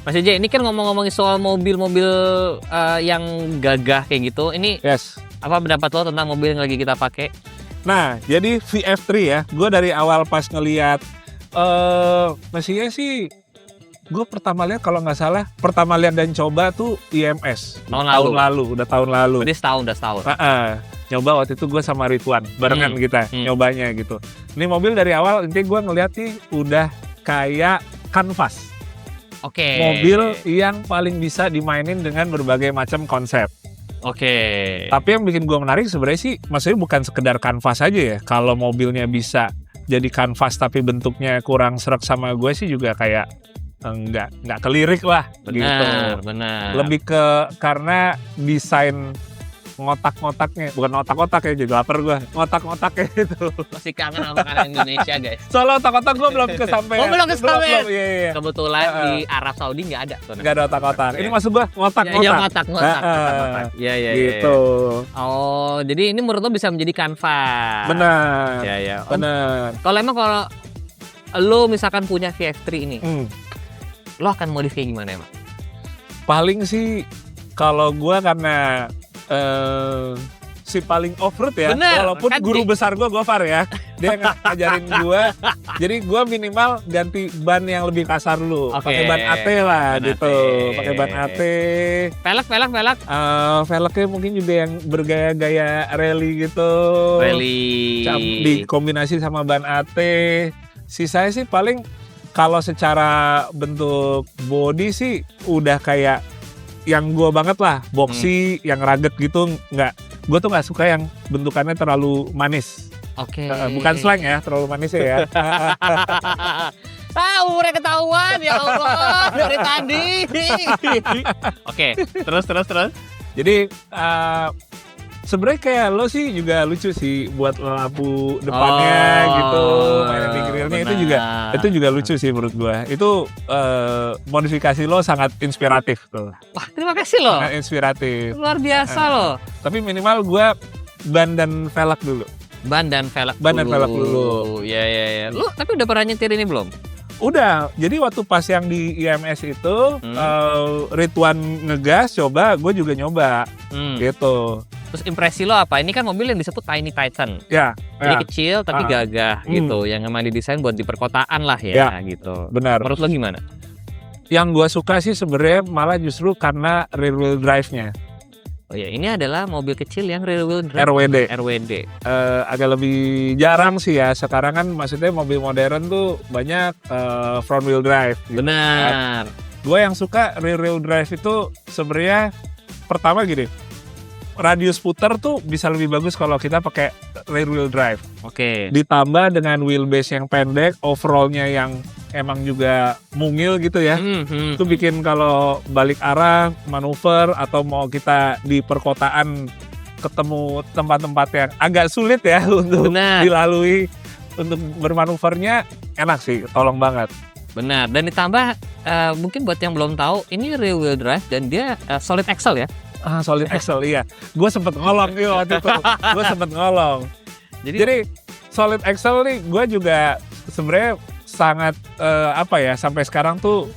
Mas JJ, ini kan ngomong-ngomongin soal mobil-mobil yang gagah kayak gitu. Ini apa pendapat lo tentang mobil yang lagi kita pakai? Nah, jadi VF3 ya. Gue dari awal pas ngeliat mestinya sih gue pertama lihat kalau nggak salah pertama lihat dan coba tuh IMS tahun lalu. Udah tahun lalu. Berarti setahun. Nyoba waktu itu gue sama Ridwan barengan kita nyobanya gitu. Ini mobil dari awal intinya gue ngeliat nih udah kayak kanvas. Oke. Mobil yang paling bisa dimainin dengan berbagai macam konsep. Oke. Tapi yang bikin gue menarik sebenarnya sih, maksudnya bukan sekedar kanvas aja ya. Kalau mobilnya bisa jadi kanvas tapi bentuknya kurang serak sama gue sih juga kayak nggak kelirik lah. Benar. Lebih ke karena desain ngotak-ngotaknya, bukan otak-otak ya, jadi lapar gue. Ngotak-ngotaknya itu. Masih kangen sama makanan Indonesia guys. Soalnya otak-otak gue belum kesampean. Belum kesampean. Iya. Kebetulan di Arab Saudi nggak ada. Nggak ada otak-otak. Ini maksud gue ngotak-ngotak. Iya ngotak-ngotak. Iya. Gitu. Oh, jadi ini menurut lo bisa menjadi kanvas. Benar. Iya. Benar. Kalau lo misalkan punya VF3 ini, lo akan modif kayak gimana emang? Paling sih kalau gue karena si paling off-road ya. Bener, walaupun kan guru besar gue Gofar ya, dia ngajarin gue. Jadi gue minimal ganti ban yang lebih kasar dulu. Pakai ban AT lah gitu. Pakai ban AT. Velg. Velgnya mungkin juga yang bergaya-gaya rally gitu. Rally. Dikombinasi sama ban AT. Sisanya sih paling kalau secara bentuk body sih udah kayak yang gue banget lah, boxy, yang rugged gitu. Gue tuh nggak suka yang bentukannya terlalu manis. Oke. Bukan slang ya, terlalu manis ya. Umurnya ketahuan ya Allah dari tadi. Oke, terus. Jadi sebenarnya kayak lo sih juga lucu sih buat lampu depannya gitu, mainin di grillnya itu juga lucu sih menurut gue. Itu modifikasi lo sangat inspiratif tuh. Wah, terima kasih lo. Sangat inspiratif. Luar biasa lo. Tapi minimal gue ban dan velg dulu. Ban dan velg dulu. Iya. Lo tapi udah pernah nyetir ini belum? Udah, jadi waktu pas yang di IMS itu Ridwan ngegas coba, gue juga nyoba gitu. Terus impresi lo apa? Ini kan mobil yang disebut Tiny Titan. Ya. Jadi kecil tapi gagah gitu. Yang memang didesain buat di perkotaan lah ya gitu. Benar. Menurut lo gimana? Yang gue suka sih sebenarnya malah justru karena rear wheel drive-nya. Oh ya, ini adalah mobil kecil yang rear wheel drive. RWD. Agak lebih jarang sih ya. Sekarang kan maksudnya mobil modern tuh banyak front wheel drive. Gitu. Benar. Gue yang suka rear wheel drive itu sebenarnya pertama gini. Radius putar tuh bisa lebih bagus kalau kita pakai rear wheel drive. Oke. Ditambah dengan wheelbase yang pendek, overallnya yang emang juga mungil gitu ya. Itu bikin kalau balik arah, manuver atau mau kita di perkotaan ketemu tempat-tempat yang agak sulit ya untuk dilalui, untuk bermanuvernya enak sih, tolong banget. Benar. Dan ditambah mungkin buat yang belum tahu, ini rear wheel drive dan dia solid axle ya. Solid axle iya. Gue sempet ngolong waktu itu. Jadi solid axle nih gue juga sebenarnya sangat sampai sekarang tuh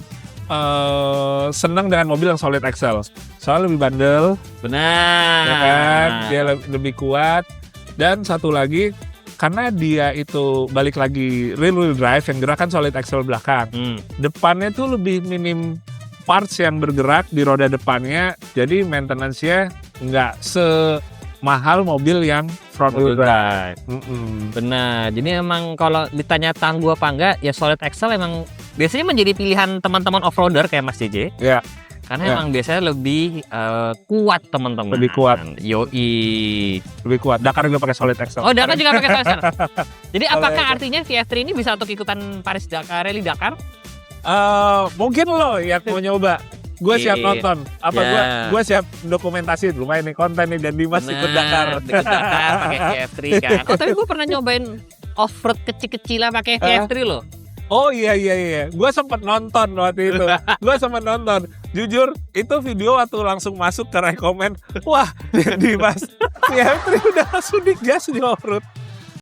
senang dengan mobil yang solid axle. Soalnya lebih bandel. Benar. Ya kan? Dia lebih kuat. Dan satu lagi karena dia itu balik lagi rear wheel drive yang gerakan solid axle belakang. Depannya tuh lebih minim parts yang bergerak di roda depannya, jadi maintenance-nya nggak semahal mobil yang front wheel drive. Benar, jadi emang kalau ditanya tangguh apa enggak, ya solid axle emang biasanya menjadi pilihan teman-teman off-roader kayak Mas JJ. Ya. Karena emang biasanya lebih kuat teman-teman. Lebih kuat. Yoi. Lebih kuat. Dakar juga pakai solid axle. Oh, Dakar juga pakai solid axle. Jadi apakah artinya VF3 ini bisa untuk ikutan Paris Dakar, Rally Dakar? Mungkin lo yang mau nyoba. Gue siap nonton. Gue siap dokumentasi. Lumayan nih konten nih, dan Dimas ikut Dakar. Ikut Dakar pakai VF3 kan. Oh, tapi gue pernah nyobain off-road kecil-kecilan pakai VF3 loh. Oh iya. Gue sempat nonton waktu itu. Jujur, itu video waktu langsung masuk ke rekomen. Wah, Dimas VF3 udah langsung digas di off-road.